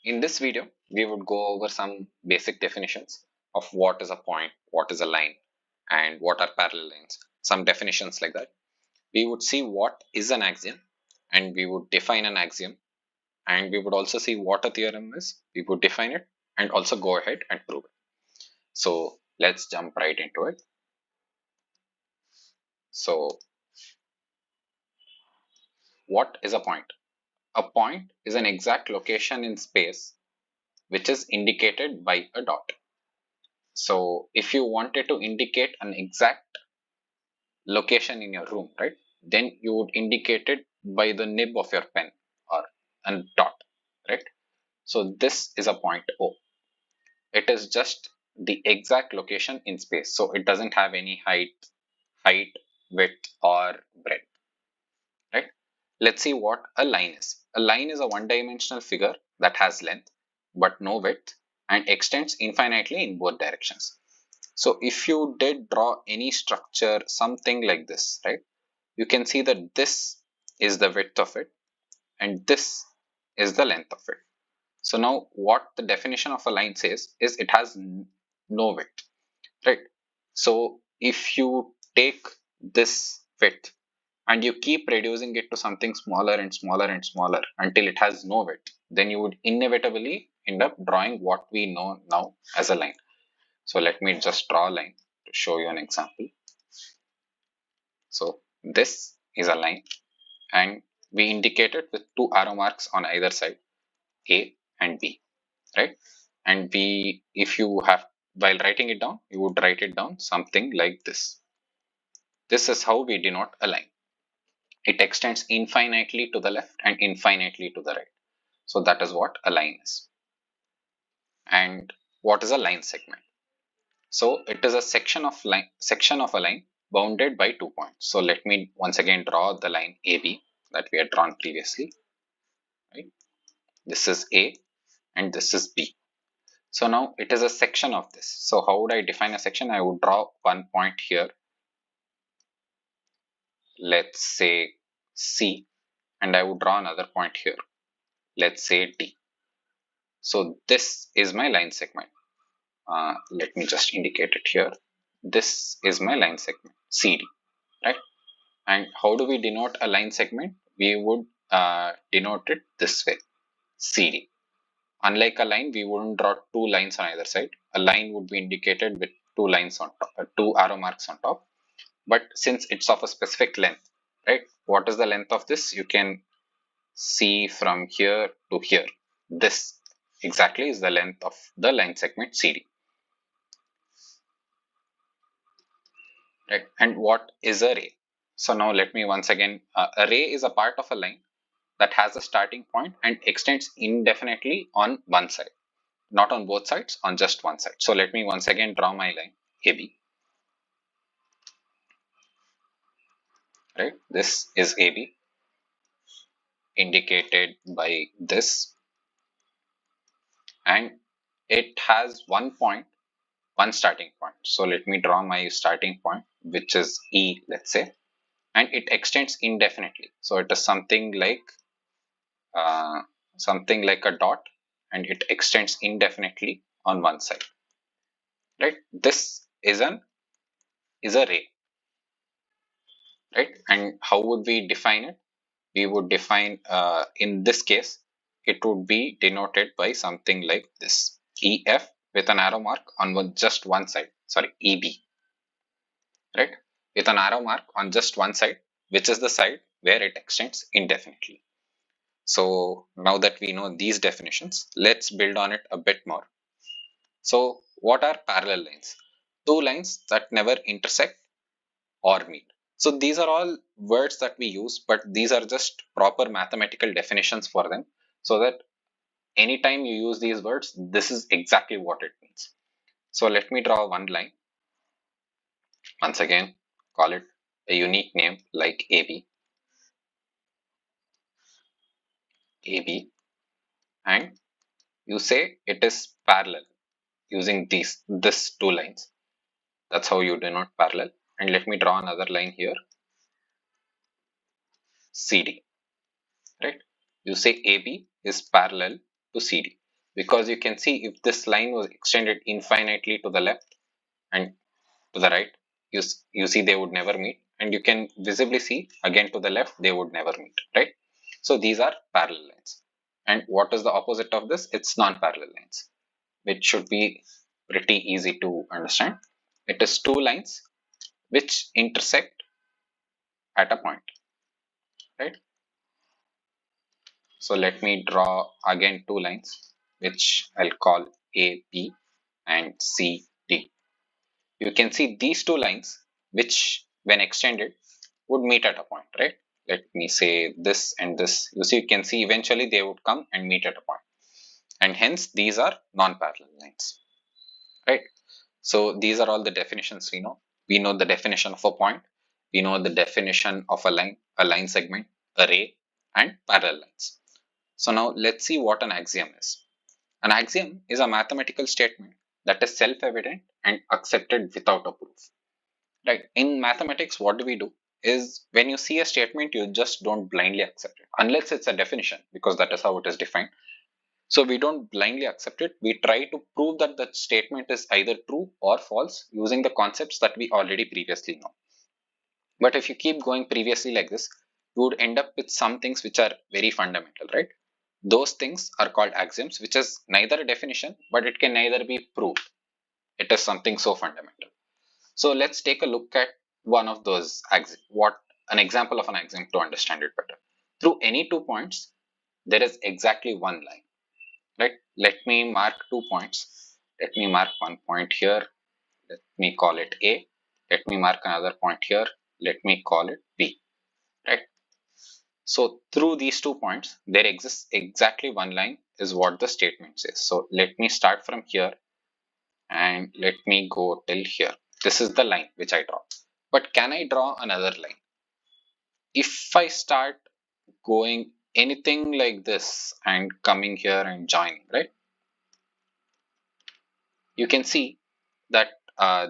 In this video, we would go over some basic definitions of what is a point, what is a line, and what are parallel lines. Some definitions like that. We would see what is an axiom, and we would define an axiom, and we would also see what a theorem is. We would define it and also go ahead and prove it. So let's jump right into it. So, what is a point? A point is an exact location in space which is indicated by a dot. So if you wanted to indicate an exact location in your room, right, then you would indicate it by the nib of your pen or a dot, right? So this is a point O. It is just the exact location in space. So it doesn't have any height, width, or breadth, right? Let's see what a line is. A line is a one-dimensional figure that has length but no width and extends infinitely in both directions. So if you did draw any structure, something like this, right, you can see that this is the width of it and this is the length of it. So now what the definition of a line says is it has no width, right? So if you take this width and you keep reducing it to something smaller and smaller and smaller until it has no width, then you would inevitably end up drawing what we know now as a line. So let me just draw a line to show you an example. So this is a line and we indicate it with two arrow marks on either side, A and B, right? And we, if you have, while writing it down, you would write it down something like this. This is how we denote a line. It extends infinitely to the left and infinitely to the right. So that is what a line is. And what is a line segment? So it is a section of a line bounded by 2 points. So let me once again draw the line AB that we had drawn previously. Right? This is A and this is B. So now it is a section of this. So how would I define a section? I would draw one point here. Let's say C, and I would draw another point here. Let's say D. So this is my line segment. Let me just indicate it here. This is my line segment, CD, right? And how do we denote a line segment? We would denote it this way, CD. Unlike a line, we wouldn't draw two lines on either side. A line would be indicated with two lines on top, two arrow marks on top. But since it's of a specific length, right? What is the length of this? You can see from here to here. This exactly is the length of the line segment CD. Right? And what is a ray? So now let me once again, a ray is a part of a line that has a starting point and extends indefinitely on one side, not on both sides, on just one side. So let me once again draw my line AB. Right? This is AB indicated by this, and it has one point, one starting point. So let me draw my starting point, which is E, let's say, and it extends indefinitely. So it is uh, something like a dot, and it extends indefinitely on one side. Right? This is a ray. Right? And how would we define it? We would define, in this case, it would be denoted by something like this: EF with an arrow mark on just one side. Sorry, EB. Right? With an arrow mark on just one side, which is the side where it extends indefinitely. So now that we know these definitions, let's build on it a bit more. So what are parallel lines? Two lines that never intersect or meet. So these are all words that we use, but these are just proper mathematical definitions for them, so that anytime you use these words, this is exactly what it means. So let me draw one line. Once again, call it a unique name like AB. AB, and you say it is parallel using this two lines. That's how you denote parallel. And let me draw another line here, CD, right? You say AB is parallel to CD. because you can see if this line was extended infinitely to the left and to the right, you see they would never meet, and you can visibly see again to the left they would never meet, right? So these are parallel lines. And what is the opposite of this? It's non-parallel lines, which should be pretty easy to understand. It is two lines which intersect at a point, right? So let me draw again two lines which I'll call AB and CD. You can see these two lines which when extended would meet at a point, right? Let me say this and this. You see, you can see eventually they would come and meet at a point. And hence these are non-parallel lines, right? So these are all the definitions we know. We know the definition of a point. We know the definition of a line segment, a ray, and parallel lines. So now let's see what an axiom is. An axiom is a mathematical statement that is self-evident and accepted without a proof. Right? In mathematics, what do we do? Is when you see a statement, you just don't blindly accept it, unless it's a definition, because that is how it is defined. So we don't blindly accept it. We try to prove that the statement is either true or false using the concepts that we already previously know. But if you keep going previously like this, you would end up with some things which are very fundamental, right? Those things are called axioms, which is neither a definition, but it can neither be proved. It is something so fundamental. So let's take a look at one of those an example of an axiom to understand it better. Through any 2 points, there is exactly one line, right? Let me mark 2 points. Let me mark one point here. Let me call it A. Let me mark another point here. Let me call it B, right? So through these 2 points, there exists exactly one line is what the statement says. So let me start from here and let me go till here. This is the line which I draw. But can I draw another line? If I start going anything like this and coming here and joining, right? You can see that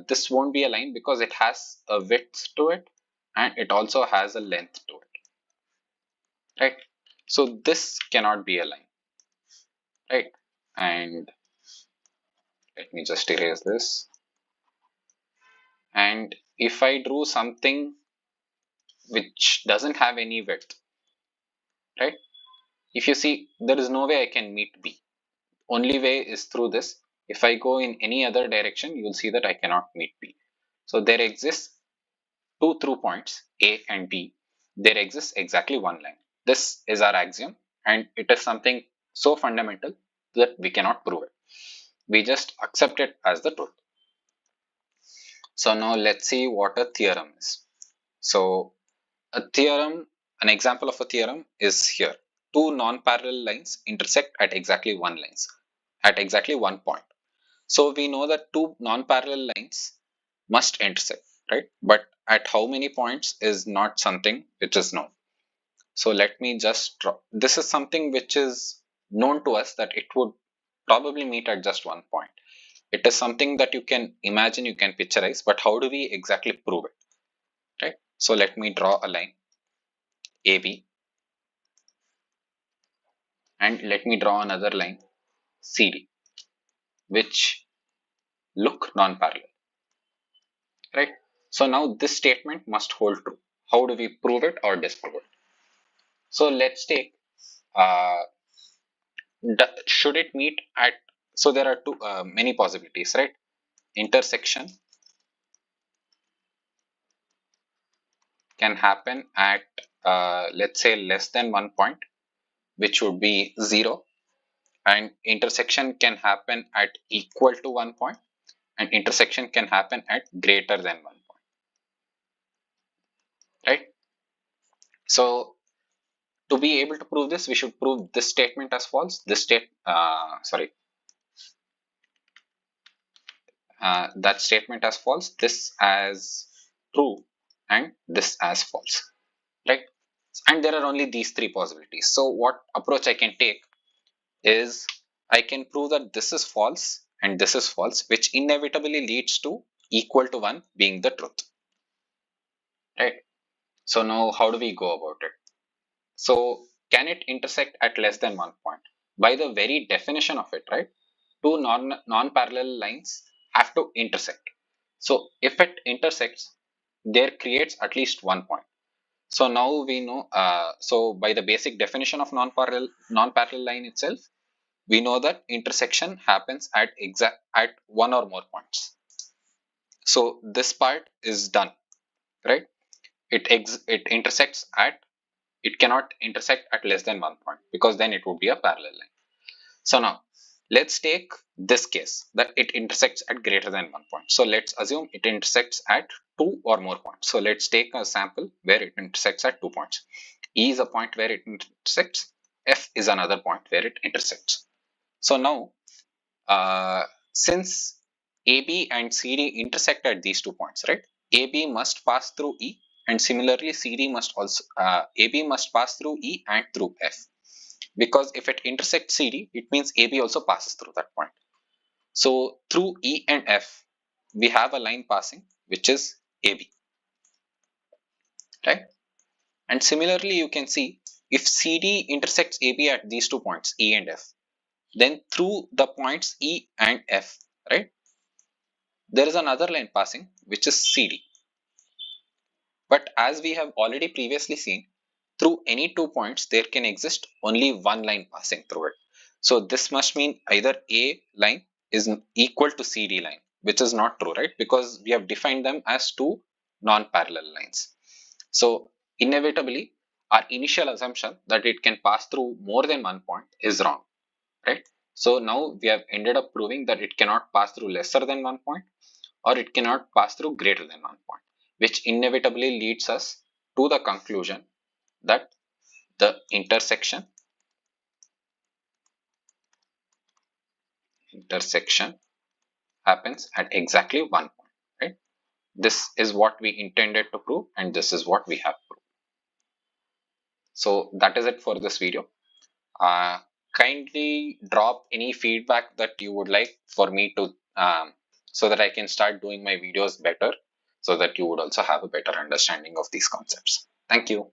this won't be a line because it has a width to it and it also has a length to it, right? So this cannot be a line, right? And let me just erase this. And if I drew something which doesn't have any width, right? If you see, there is no way I can meet B. Only way is through this. If I go in any other direction, you'll see that I cannot meet B. So there exists two through points, A and B. There exists exactly one line. This is our axiom, and it is something so fundamental that we cannot prove it. We just accept it as the truth. So now let's see what a theorem is. So a theorem, an example of a theorem is here. Two non-parallel lines intersect at exactly one point. So we know that two non-parallel lines must intersect, right? But at how many points is not something which is known. So let me just draw. This is something which is known to us that it would probably meet at just one point. It is something that you can imagine, you can picturize, but how do we exactly prove it, right? So let me draw a line AB and let me draw another line CD, which look non-parallel, right? So now this statement must hold true. How do we prove it or disprove it? So let's take, uh, should it meet at, so there are many possibilities, right? Intersection can happen at, let's say less than 1 point, which would be 0. And intersection can happen at equal to 1 point, and intersection can happen at greater than 1 point, right? So to be able to prove this, we should prove this statement as false, that statement as false, this as true, and this as false, right? And there are only these three possibilities. So what approach I can take is I can prove that this is false and this is false, which inevitably leads to equal to 1 being the truth, right? So now how do we go about it? So can it intersect at less than 1 point? by the very definition of it, right? Two non-parallel lines have to intersect. So if it intersects, there creates at least one point. So now we know, so by the basic definition of non-parallel line itself, we know that intersection happens at one or more points. So this part is done, right? It intersects at, it cannot intersect at less than one point, because then it would be a parallel line. So now let's take this case that it intersects at greater than one point. So let's assume it intersects at two or more points. So let's take a sample where it intersects at 2 points. E is a point where it intersects. F is another point where it intersects. So now, since AB and CD intersect at these 2 points, right? AB must pass through E, and similarly CD must also, AB must pass through E and through F. Because if it intersects CD, it means AB also passes through that point. So through E and F, we have a line passing, which is AB, right? And similarly, you can see if CD intersects AB at these 2 points, E and F, then through the points E and F, right, there is another line passing, which is CD. But as we have already previously seen, through any 2 points, there can exist only one line passing through it. So this must mean either A line is equal to CD line, which is not true, right? Because we have defined them as two non-parallel lines. So inevitably, our initial assumption that it can pass through more than one point is wrong, right? So now we have ended up proving that it cannot pass through lesser than one point, or it cannot pass through greater than one point, which inevitably leads us to the conclusion that the intersection happens at exactly one point, right? This is what we intended to prove, and this is what we have proved. So that is it for this video. Uh, Kindly drop any feedback that you would like for me to, so that I can start doing my videos better, so that you would also have a better understanding of these concepts. Thank you.